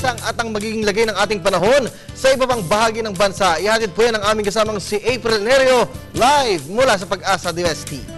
Isang at ang magiging lagay ng ating panahon sa iba pang bahagi ng bansa. Ihatid po yan ang aming kasamang si April Nerio live mula sa Pag-asa DOST.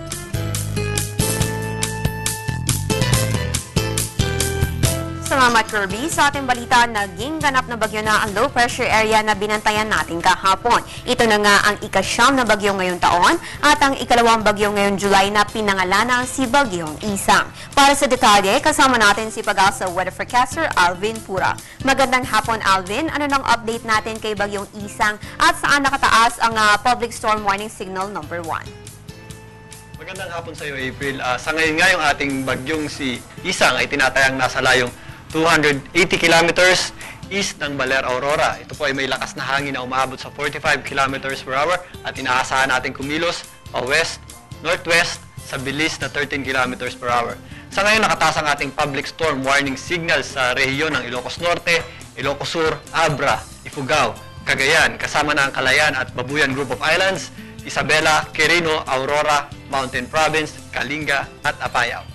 Salamat, Kirby. Sa ating balita, naging ganap na bagyo na ang low pressure area na binantayan natin kahapon. Ito na nga ang ika-9 na bagyo ngayong taon at ang ikalawang bagyo ngayong July na pinangalanan si Bagyong Isang. Para sa detalye, kasama natin si Pag-asa weather forecaster Alvin Pura. Magandang hapon, Alvin. Ano nang update natin kay Bagyong Isang at saan nakataas ang public storm warning signal number 1? Magandang hapon sa iyo, April. Sa ngayon nga, yung ating bagyong si Isang ay tinatayang nasa layong 280 kilometers east ng Baler, Aurora. Ito po ay may lakas na hangin na umaabot sa 45 kilometers per hour at inaasahan natin kumilos pa west, northwest sa bilis na 13 kilometers per hour. Sa ngayon, nakataas ang ating public storm warning signal sa rehiyon ng Ilocos Norte, Ilocos Sur, Abra, Ifugao, Cagayan, kasama na ang Calayan at Babuyan Group of Islands, Isabela, Quirino, Aurora, Mountain Province, Kalinga at Apayao.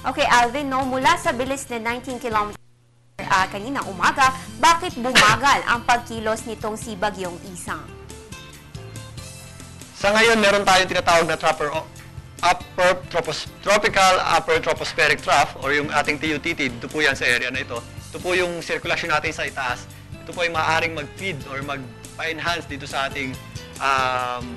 Okay, Alvin, no, mula sa bilis na 19 km kanina umaga, bakit bumagal ang pagkilos nitong si Bagyong Isang? Sa ngayon, meron tayong tinatawag na tropical upper tropospheric trough or yung ating TUTT. Ito po yan sa area na ito. Ito po yung sirkulasyon natin sa itaas. Ito po ay maaaring mag-feed or mag-enhance dito sa ating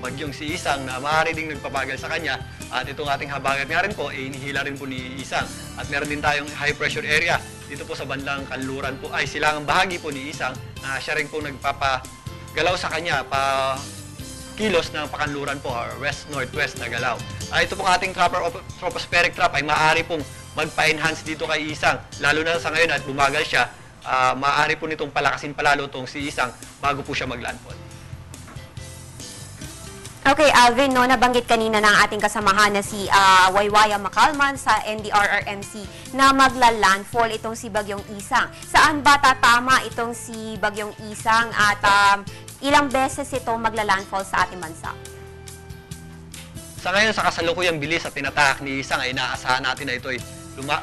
bagyong si Isang na maaari ding nagpabagal sa kanya. At itong ating habagat nga rin po, inihila rin po ni Isang. At meron din tayong high pressure area dito po sa bandang kanluran po, ay silangang bahagi po ni Isang na siya rin po nagpapagalaw sa kanya pa kilos ng pakanluran po or west-northwest na galaw. Ito pong ating tropospheric trough ay maaari pong magpa-enhance dito kay Isang. Lalo na sa ngayon at bumagal siya, maaari po nitong palakasin palalo itong si Isang bago po siya maglandfall. Okay, Alvin, no, nabanggit kanina ng ating kasamahan na si Waywaya Macalman sa NDRRMC na magla-landfall itong si Bagyong Isang. Saan ba tatama itong si Bagyong Isang at ilang beses ito magla-landfall sa ating bansa? Sa ngayon, sa kasalukuyang bilis at tinatahak ni Isang ay inaasahan natin na ito ay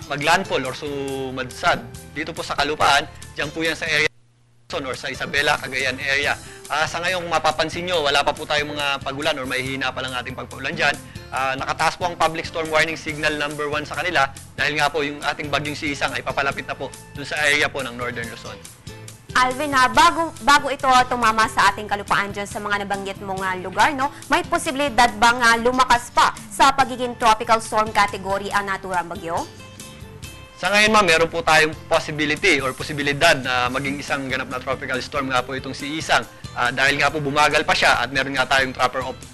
mag-landfall or sumadsad dito po sa kalupaan. Diyan po yan sa area or sa Isabela, Cagayan area. Sa ngayon, kung mapapansin nyo, wala pa po tayong mga pagulan or mahihina pa lang ating pagpaulan dyan. Nakataas po ang public storm warning signal number 1 sa kanila dahil nga po yung ating bagyong si Isang ay papalapit na po dun sa area po ng Northern Luzon. Alvin, bago ito tumama sa ating kalupaan dyan sa mga nabanggit mong lugar, no, may posibilidad bang lumakas pa sa pagiging tropical storm category ang naturang bagyo? Sa ngayon, ma'am, meron po tayong possibility or posibilidad na maging isang ganap na tropical storm nga po itong si Isang. Dahil nga po bumagal pa siya at meron nga tayong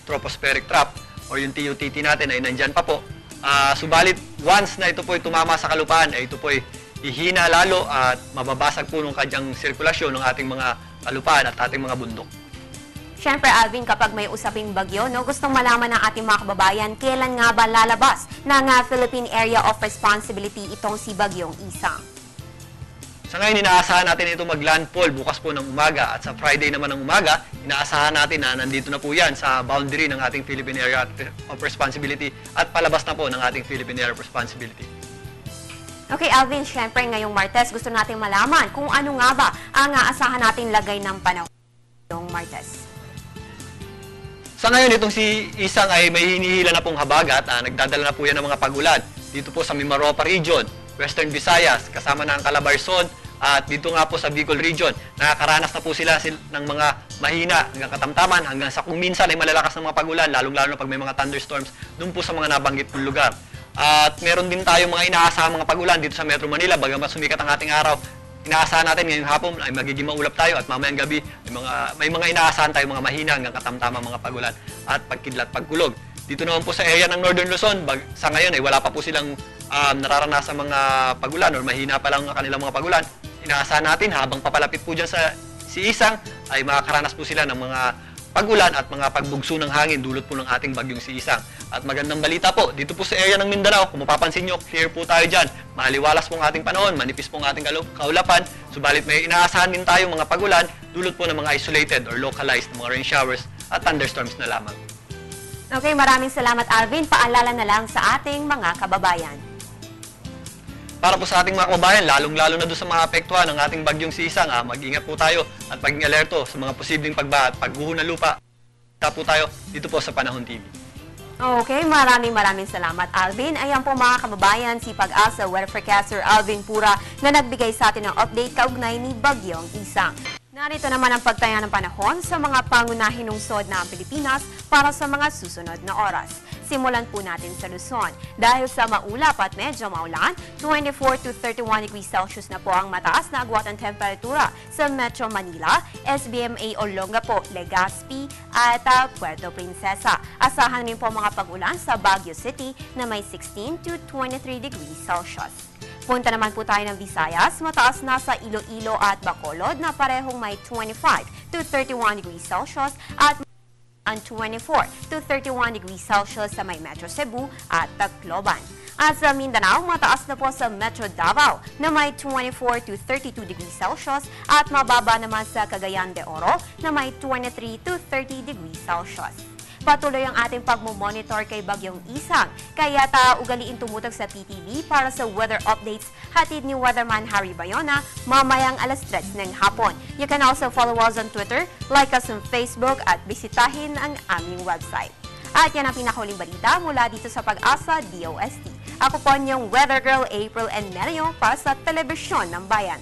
tropospheric trough or yung TUTT natin ay nandyan pa po. Subalit, once na ito po ay tumama sa kalupaan, ay ito po ay ihina lalo at mababasag po ng kanyang sirkulasyon ng ating mga kalupaan at ating mga bundok. Siyempre, Alvin, kapag may usaping bagyo, no, gustong malaman ng ating mga kababayan, kailan nga ba lalabas ng Philippine Area of Responsibility itong si Bagyong Isang? Sa ngayon, inaasahan natin ito mag-landfall bukas po ng umaga at sa Friday naman ng umaga, inaasahan natin na nandito na po yan sa boundary ng ating Philippine Area of Responsibility at palabas na po ng ating Philippine Area of Responsibility. Okay, Alvin, siyempre ngayong Martes, gusto natin malaman kung ano nga ba ang aasahan natin lagay ng panahon ngayong Martes. Sa ngayon, itong si Isang ay may hinihila na pong habagat. Nagdadala na po yan ng mga pagulan. Dito po sa Mimaropa Region, Western Visayas, kasama na ang Calabarzon, at dito nga po sa Bicol Region, nakakaranas na po sila ng mga mahina hanggang katamtaman, hanggang sa kung minsan ay malalakas ng mga pagulan, lalong-lalo na pag may mga thunderstorms, doon po sa mga nabanggit pong lugar. At meron din tayong mga inaasahang mga pagulan dito sa Metro Manila, bagamat sumikat ang ating araw. Inaasahan natin ngayong hapon ay magiging maulap tayo at mamayang gabi may mga inaasahan tayo mga mahina hanggang katamtamang mga pagulan at pagkidlat pagkulog. Dito naman po sa area ng Northern Luzon, sa ngayon ay wala pa po silang nararanasan mga pagulan or mahina pa lang ang kanilang mga pagulan. Inaasahan natin habang papalapit po dyan sa si Isang ay makakaranas po sila ng mga pagulan at mga pagbugso ng hangin dulot po ng ating bagyong si Isang. At magandang balita po, dito po sa area ng Mindanao, kung mapapansin nyo, clear po tayo dyan. Maliwalas pong ating panahon, manipis pong ating kaulapan, subalit may inaasahan din tayong mga pagulan dulot po ng mga isolated or localized mga rain showers at thunderstorms na lamang. Okay, maraming salamat, Alvin. Paalala na lang sa ating mga kababayan. para po sa ating mga kababayan, lalong-lalo na doon sa mga apektuhan ng ating bagyong si Isang, mag-ingat po tayo at maging alerto sa mga posibleng pagbaha at pagguho ng lupa. Kita po tayo dito po sa Panahon TV. Okay, maraming salamat, Alvin. Ayan po mga kababayan, si Pag-asa weather forecaster Alvin Pura na nagbigay sa atin ng update kaugnay ni Bagyong Isang. Narito naman ang pagtaya ng panahon sa mga pangunahing lungsod ng Pilipinas para sa mga susunod na oras. Simulan po natin sa Luzon. Dahil sa maulap at medyo maulan, 24 to 31 degrees Celsius na po ang mataas na agwat ng temperatura sa Metro Manila, SBMA Olongapo, Legazpi at Puerto Princesa. Asahan rin po mga pag-ulan sa Baguio City na may 16 to 23 degrees Celsius. Punta naman po tayo ng Visayas, mataas na sa Iloilo at Bacolod na parehong may 25 to 31 degrees Celsius at ang 24 to 31 degrees Celsius sa may Metro Cebu at Tacloban. At sa Mindanao, mataas na po sa Metro Davao na may 24 to 32 degrees Celsius at mababa naman sa Cagayan de Oro na may 23 to 30 degrees Celsius. Patuloy ang ating pagmomonitor kay Bagyong Isang, kaya ugaliin tumutok sa PTV para sa weather updates hatid ni Weatherman Harry Bayona mamayang alas 3 ng hapon. You can also follow us on Twitter, like us on Facebook at bisitahin ang aming website. At yan ang pinakahuling balita mula dito sa Pag-asa DOST. Ako po niyong Weather Girl April N. Menio para sa Telebisyon ng Bayan.